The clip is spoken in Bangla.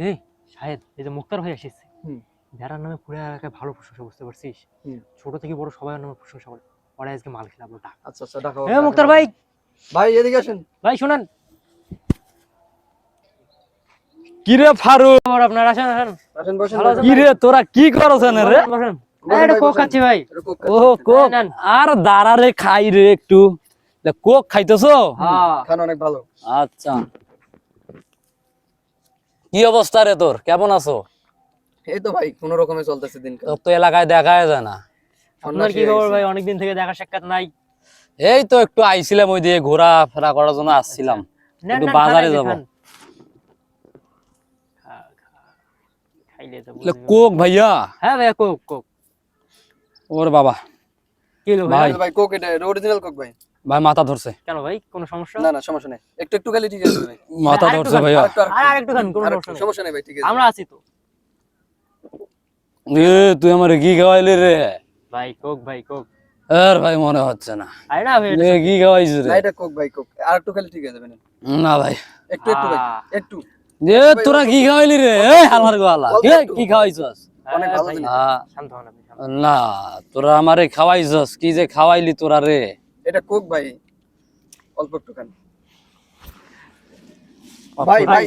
এই শাহেদ, এই যে মুক্তার ভাই এসেছে, হুম। যারার নামে পুরো এলাকায় ভালো প্রশংসা, বুঝতে পারছিস? ছোট থেকে বড় সবাই ওর নামে প্রশংসা করে। ওরা আজকে মাল খেলাবো, ডাক। আচ্ছা আচ্ছা, ডাকো। এ মুক্তার ভাই, ভাই এদিকে আসেন। ভাই শুনেন। কিরে ফারুক, খবর আপনার? আসেন আসেন। আসেন, বসেন। ভালো আছেন? কিরে তোরা কি করছেন রে? বসেন বসেন। এই এটা কোক খাচ্ছি ভাই। ও কোক, নেন। আর দাঁড়া রে, খাই রে একটু। কোক খাইতেছো? হ্যাঁ। খান, অনেক ভালো। আচ্ছা, কি অবস্থা রে তোর, কেমন আছো? এই তো ভাই কোন রকমে চলতেছে দিনকাল। তোর তো এলাকায় দেখাই যায় না। আপনার কি খবর ভাই? অনেকদিন থেকে দেখা সাক্ষাৎ নাই। এই তো একটু আইছিলাম, ওই দিয়ে ঘোরা ফেরা করার জন্য আসছিলাম। নেন একটু নেন, বাজারে খান, যাব। খান। খাইলে তো লে, বুঝবে। কোক ভাইয়া? হ্যাঁ ভাইয়া, কোক কোক। ওরে বাবা, কি হলো ভাই। ভাই? ভাই কোক, এটা অরিজিনাল কোক ভাই। ভাই মাথা ধরছে। কেন ভাই, কোনো সমস্যা? না না, সমস্যা নেই, একটু একটু খালি ঠিক আছে ভাই। মাথা আরেকটু ধরছে খান, ভাইয়া। আরেকটু খান, কোনো সমস্যা নেই। সমস্যা নেই ভাই, ঠিক আছে। আমরা আছি তো। এ তুই আমার কি খাওয়াইলি রে? ভাই কোক, ভাই কোক। আর ভাই মনে হচ্ছে না। আরে না ভাই, এ কি খাওয়াইছ রে? না, এটা কোক ভাই, কোক। আর একটু খালি ঠিক আছে ভাই। না ভাই, একটু একটু ভাই, একটু। এ তোরা কি খাওয়াইলি রে? এ আমার গোয়ালা, কি খাওয়াইছস? অনেক ভালো ভাই, জিনিস। শান্ত হন আপনি, শান্ত হন। না, তোরা আমারে খাওয়াইছস, কি যে খাওয়াইলি তোরা রে? এটা কোক ভাই, অল্প একটু খান। ভাই ভাই